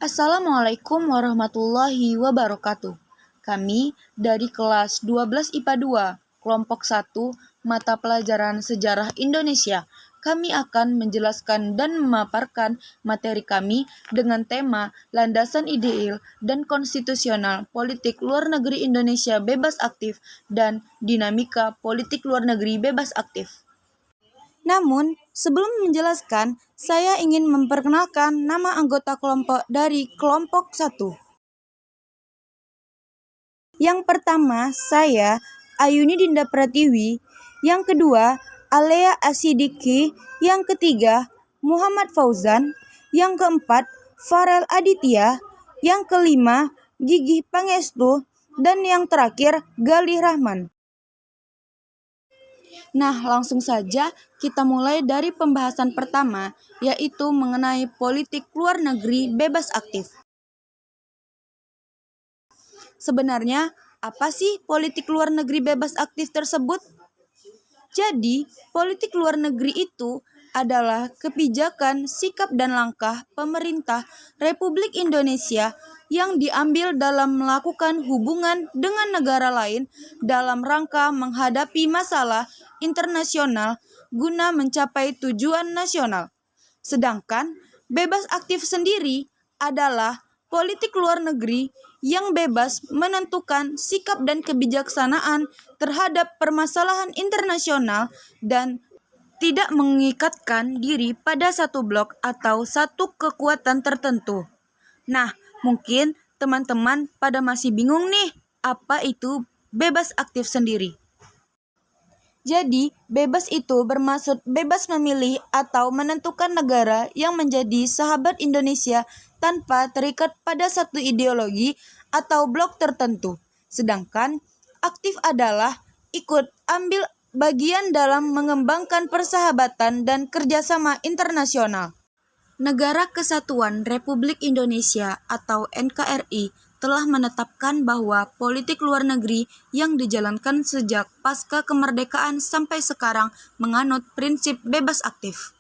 Assalamualaikum warahmatullahi wabarakatuh. Kami dari kelas 12 IPA 2, kelompok 1, mata pelajaran Sejarah Indonesia. Kami akan menjelaskan dan memaparkan materi kami dengan tema landasan ideal dan konstitusional politik luar negeri Indonesia bebas aktif dan dinamika politik luar negeri bebas aktif. Namun, sebelum menjelaskan, saya ingin memperkenalkan nama anggota kelompok dari kelompok 1. Yang pertama, saya Ayuni Dinda Pratiwi. Yang kedua, Alea Asidiki. Yang ketiga, Muhammad Fauzan. Yang keempat, Farel Aditya. Yang kelima, Gigi Pangestu. Dan yang terakhir, Galih Rahman. Nah, langsung saja kita mulai dari pembahasan pertama, yaitu mengenai politik luar negeri bebas aktif. Sebenarnya, apa sih politik luar negeri bebas aktif tersebut? Jadi, politik luar negeri itu adalah kebijakan, sikap, dan langkah pemerintah Republik Indonesia yang diambil dalam melakukan hubungan dengan negara lain dalam rangka menghadapi masalah internasional guna mencapai tujuan nasional. Sedangkan bebas aktif sendiri adalah politik luar negeri yang bebas menentukan sikap dan kebijaksanaan terhadap permasalahan internasional dan tidak mengikatkan diri pada satu blok atau satu kekuatan tertentu. Nah, mungkin teman-teman pada masih bingung nih, apa itu bebas aktif sendiri? Jadi, bebas itu bermaksud bebas memilih atau menentukan negara yang menjadi sahabat Indonesia tanpa terikat pada satu ideologi atau blok tertentu. Sedangkan aktif adalah ikut ambil bagian dalam mengembangkan persahabatan dan kerjasama internasional. Negara Kesatuan Republik Indonesia atau NKRI telah menetapkan bahwa politik luar negeri yang dijalankan sejak pasca kemerdekaan sampai sekarang menganut prinsip bebas aktif.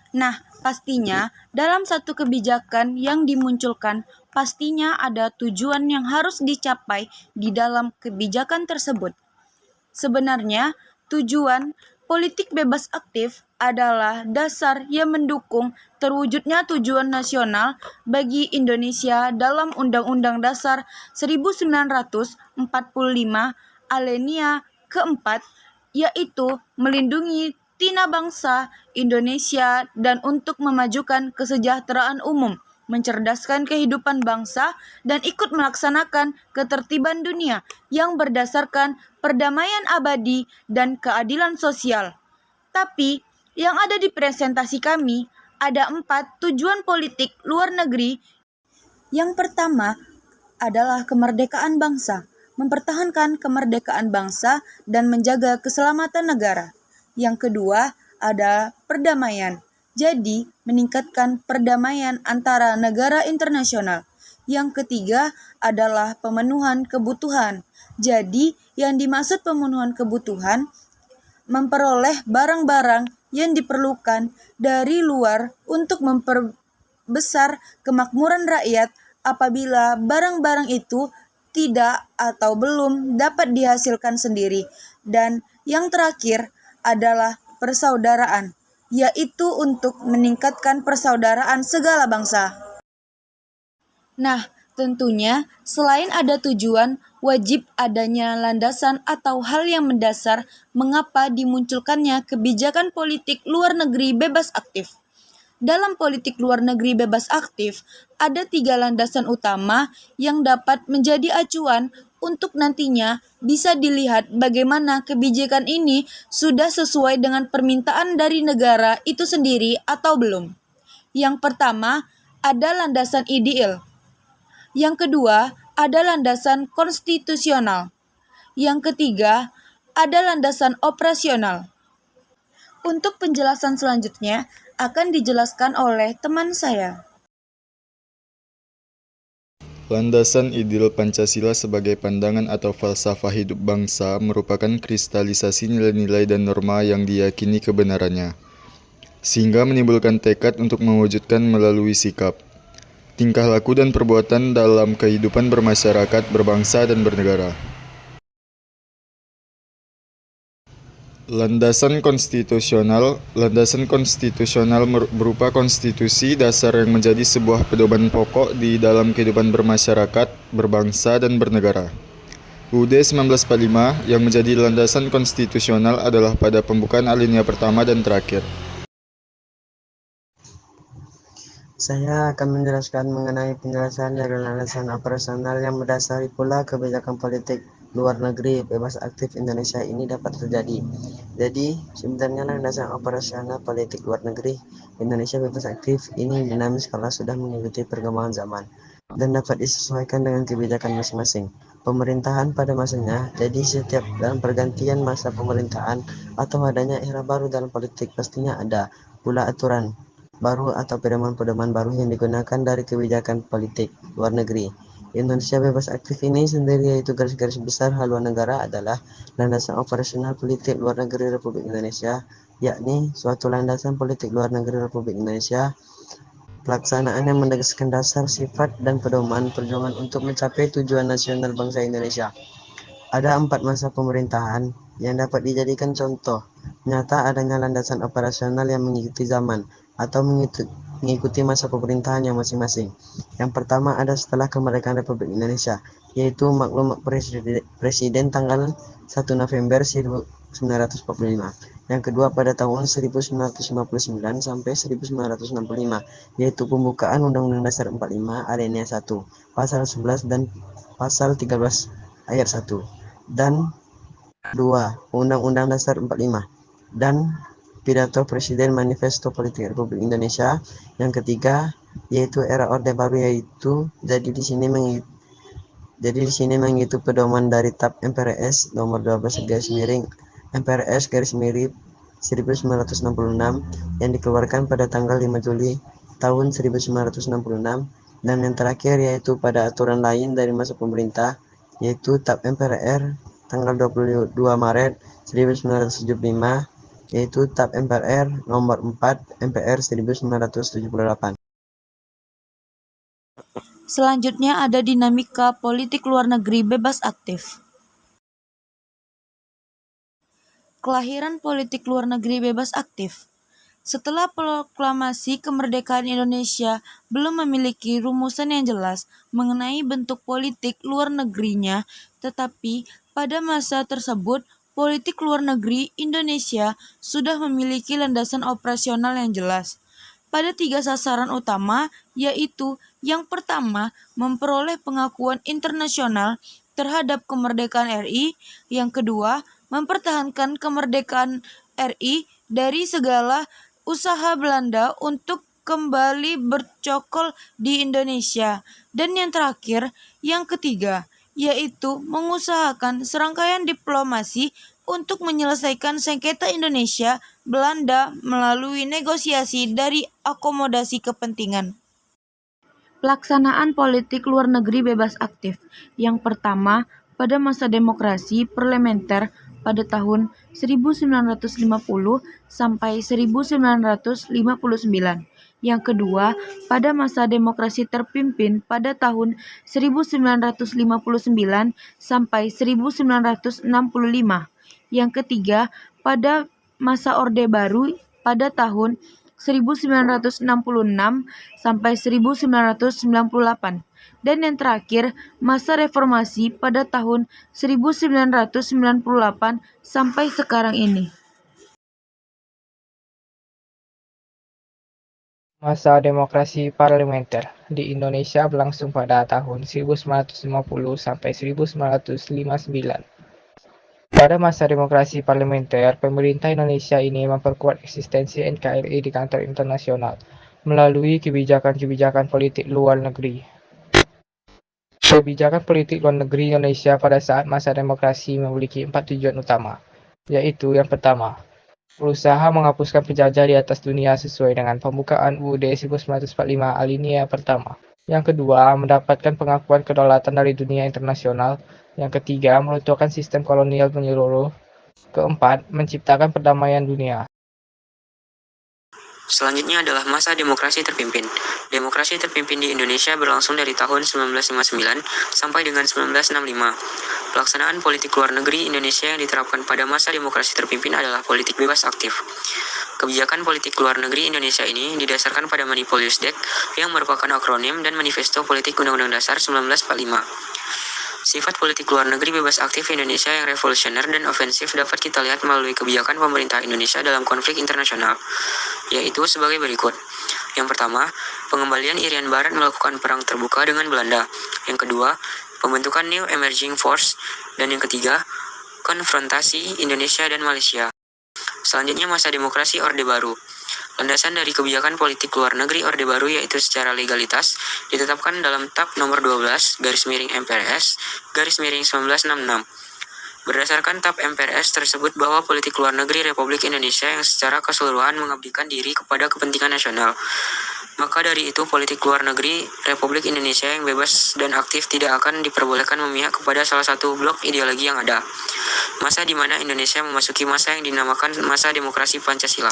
Nah, pastinya dalam satu kebijakan yang dimunculkan, pastinya ada tujuan yang harus dicapai di dalam kebijakan tersebut. Sebenarnya, tujuan politik bebas aktif adalah dasar yang mendukung terwujudnya tujuan nasional bagi Indonesia dalam Undang-Undang Dasar 1945 alinea keempat, yaitu melindungi tina bangsa Indonesia dan untuk memajukan kesejahteraan umum, mencerdaskan kehidupan bangsa, dan ikut melaksanakan ketertiban dunia yang berdasarkan perdamaian abadi dan keadilan sosial. Tapi, yang ada di presentasi kami, ada 4 tujuan politik luar negeri. Yang pertama adalah kemerdekaan bangsa, mempertahankan kemerdekaan bangsa dan menjaga keselamatan negara. Yang kedua ada perdamaian, jadi meningkatkan perdamaian antara negara internasional. Yang ketiga adalah pemenuhan kebutuhan. Jadi yang dimaksud pemenuhan kebutuhan, memperoleh barang-barang yang diperlukan dari luar untuk memperbesar kemakmuran rakyat apabila barang-barang itu tidak atau belum dapat dihasilkan sendiri. Dan yang terakhir adalah persaudaraan, yaitu untuk meningkatkan persaudaraan segala bangsa. Nah, tentunya selain ada tujuan, wajib adanya landasan atau hal yang mendasar mengapa dimunculkannya kebijakan politik luar negeri bebas aktif. Dalam politik luar negeri bebas aktif, ada 3 landasan utama yang dapat menjadi acuan untuk nantinya bisa dilihat bagaimana kebijakan ini sudah sesuai dengan permintaan dari negara itu sendiri atau belum. Yang pertama, ada landasan ideal. Yang kedua, ada landasan konstitusional. Yang ketiga, ada landasan operasional. Untuk penjelasan selanjutnya akan dijelaskan oleh teman saya. Landasan ideal Pancasila sebagai pandangan atau falsafah hidup bangsa merupakan kristalisasi nilai-nilai dan norma yang diyakini kebenarannya. sehingga menimbulkan tekad untuk mewujudkan melalui sikap, tingkah laku dan perbuatan dalam kehidupan bermasyarakat, berbangsa, dan bernegara. Landasan konstitusional berupa konstitusi dasar yang menjadi sebuah pedoman pokok di dalam kehidupan bermasyarakat, berbangsa, dan bernegara. UUD 1945 yang menjadi landasan konstitusional adalah pada pembukaan alinea pertama dan terakhir. Saya akan menjelaskan mengenai penjelasan dari landasan operasional yang berdasari pula kebijakan politik luar negeri bebas aktif Indonesia ini dapat terjadi. Jadi, sebenarnya landasan operasional politik luar negeri Indonesia bebas aktif ini dinamis kalau sudah mengikuti perkembangan zaman dan dapat disesuaikan dengan kebijakan masing-masing pemerintahan pada masanya. Jadi, setiap dalam pergantian masa pemerintahan atau adanya era baru dalam politik pastinya ada pula aturan baru atau pedoman-pedoman baru yang digunakan dari kebijakan politik luar negeri. Indonesia bebas aktif ini sendiri, yaitu garis-garis besar haluan negara, adalah landasan operasional politik luar negeri Republik Indonesia, yakni suatu landasan politik luar negeri Republik Indonesia, pelaksanaan yang menegaskan dasar, sifat, dan pedoman perjuangan untuk mencapai tujuan nasional bangsa Indonesia. Ada 4 masa pemerintahan yang dapat dijadikan contoh nyata adanya landasan operasional yang mengikuti zaman atau mengikuti masa pemerintahan yang masing-masing. Yang pertama ada setelah kemerdekaan Republik Indonesia, yaitu maklum Presiden tanggal 1 November 1945. Yang kedua pada tahun 1959 sampai 1965, yaitu pembukaan Undang-Undang Dasar 45 alinea 1, pasal 11 dan pasal 13 ayat 1 dan 2 Undang-Undang Dasar 45 dan pidato Presiden Manifesto Politik Republik Indonesia. Yang ketiga yaitu era Orde Baru, yaitu jadi di sini mengikuti pedoman dari TAP MPRS nomor 12 garis miring MPRS garis miring 1966 yang dikeluarkan pada tanggal 5 Juli tahun 1966, dan yang terakhir yaitu pada aturan lain dari masa pemerintah, yaitu TAP MPR tanggal 22 Maret 1975, yaitu TAP MPR nomor 4 MPR 1978. Selanjutnya ada dinamika politik luar negeri bebas aktif. Kelahiran politik luar negeri bebas aktif. Setelah proklamasi kemerdekaan Indonesia belum memiliki rumusan yang jelas mengenai bentuk politik luar negerinya, tetapi pada masa tersebut politik luar negeri Indonesia sudah memiliki landasan operasional yang jelas pada 3 sasaran utama, yaitu yang pertama, memperoleh pengakuan internasional terhadap kemerdekaan RI, yang kedua, mempertahankan kemerdekaan RI dari segala usaha Belanda untuk kembali bercokol di Indonesia, dan yang terakhir, yang ketiga, yaitu mengusahakan serangkaian diplomasi untuk menyelesaikan sengketa Indonesia Belanda melalui negosiasi dari akomodasi kepentingan. Pelaksanaan politik luar negeri bebas aktif. Yang pertama, pada masa demokrasi parlementer pada tahun 1950 sampai 1959. Yang kedua, pada masa demokrasi terpimpin pada tahun 1959 sampai 1965. Yang ketiga, pada masa Orde Baru pada tahun 1966 sampai 1998. Dan yang terakhir, masa reformasi pada tahun 1998 sampai sekarang ini. Masa demokrasi parlementer di Indonesia berlangsung pada tahun 1950 sampai 1959. Pada masa demokrasi parlementer, pemerintah Indonesia ini memperkuat eksistensi NKRI di kantor internasional melalui kebijakan-kebijakan politik luar negeri. Kebijakan politik luar negeri Indonesia pada saat masa demokrasi memiliki 4 tujuan utama, yaitu yang pertama, berusaha menghapuskan penjajah di atas dunia sesuai dengan pembukaan UUD 1945 alinea pertama. Yang kedua, mendapatkan pengakuan kedaulatan dari dunia internasional. Yang ketiga, meruntuhkan sistem kolonial menyeluruh. Keempat, menciptakan perdamaian dunia. Selanjutnya adalah masa demokrasi terpimpin. Demokrasi terpimpin di Indonesia berlangsung dari tahun 1959 sampai dengan 1965. Pelaksanaan politik luar negeri Indonesia yang diterapkan pada masa demokrasi terpimpin adalah politik bebas aktif. Kebijakan politik luar negeri Indonesia ini didasarkan pada Manipulus Dek yang merupakan akronim dan manifesto politik Undang-Undang Dasar 1945. Sifat politik luar negeri bebas aktif Indonesia yang revolusioner dan ofensif dapat kita lihat melalui kebijakan pemerintah Indonesia dalam konflik internasional, yaitu sebagai berikut. Yang pertama, pengembalian Irian Barat melakukan perang terbuka dengan Belanda. Yang kedua, pembentukan New Emerging Force. Dan yang ketiga, konfrontasi Indonesia dan Malaysia. Selanjutnya masa demokrasi Orde Baru. Landasan dari kebijakan politik luar negeri Orde Baru yaitu secara legalitas ditetapkan dalam TAP nomor 12 /MPRS /1966. Berdasarkan TAP MPRS tersebut bahwa politik luar negeri Republik Indonesia yang secara keseluruhan mengabdikan diri kepada kepentingan nasional. Maka dari itu politik luar negeri Republik Indonesia yang bebas dan aktif tidak akan diperbolehkan memihak kepada salah satu blok ideologi yang ada. Masa di mana Indonesia memasuki masa yang dinamakan masa demokrasi Pancasila.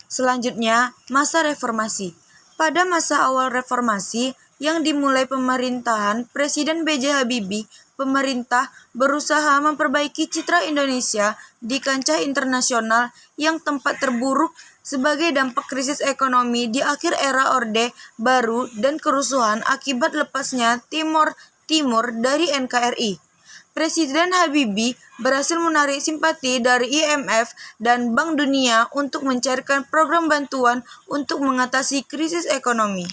Selanjutnya, masa reformasi. Pada masa awal reformasi yang dimulai pemerintahan Presiden B.J. Habibie, pemerintah berusaha memperbaiki citra Indonesia di kancah internasional yang tempat terburuk sebagai dampak krisis ekonomi di akhir era Orde Baru dan kerusuhan akibat lepasnya Timor dari NKRI. Presiden Habibie berhasil menarik simpati dari IMF dan Bank Dunia untuk mencairkan program bantuan untuk mengatasi krisis ekonomi.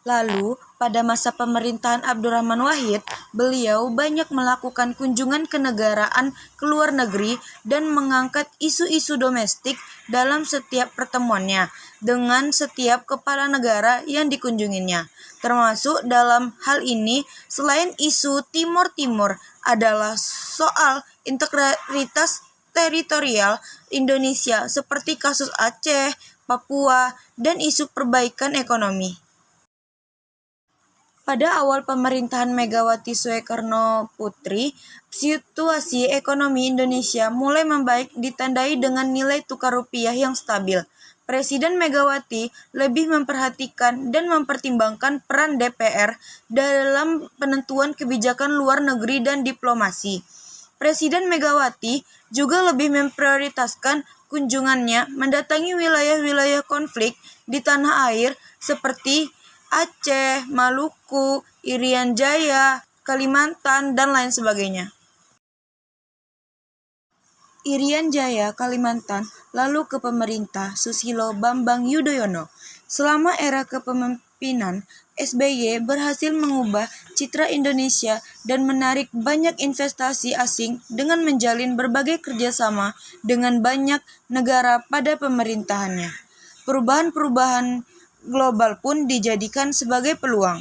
Lalu, pada masa pemerintahan Abdurrahman Wahid, beliau banyak melakukan kunjungan kenegaraan ke luar negeri dan mengangkat isu-isu domestik dalam setiap pertemuannya dengan setiap kepala negara yang dikunjunginya. Termasuk dalam hal ini, selain isu Timor Timur adalah soal integritas teritorial Indonesia seperti kasus Aceh, Papua, dan isu perbaikan ekonomi. Pada awal pemerintahan Megawati Soekarno Putri, situasi ekonomi Indonesia mulai membaik ditandai dengan nilai tukar rupiah yang stabil. Presiden Megawati lebih memperhatikan dan mempertimbangkan peran DPR dalam penentuan kebijakan luar negeri dan diplomasi. Presiden Megawati juga lebih memprioritaskan kunjungannya mendatangi wilayah-wilayah konflik di tanah air seperti Aceh, Maluku, Irian Jaya, Kalimantan, dan lain sebagainya. Irian Jaya, Kalimantan, lalu ke pemerintah Susilo Bambang Yudhoyono. Selama era kepemimpinan SBY berhasil mengubah citra Indonesia dan menarik banyak investasi asing dengan menjalin berbagai kerjasama dengan banyak negara pada pemerintahannya. Perubahan-perubahan global pun dijadikan sebagai peluang.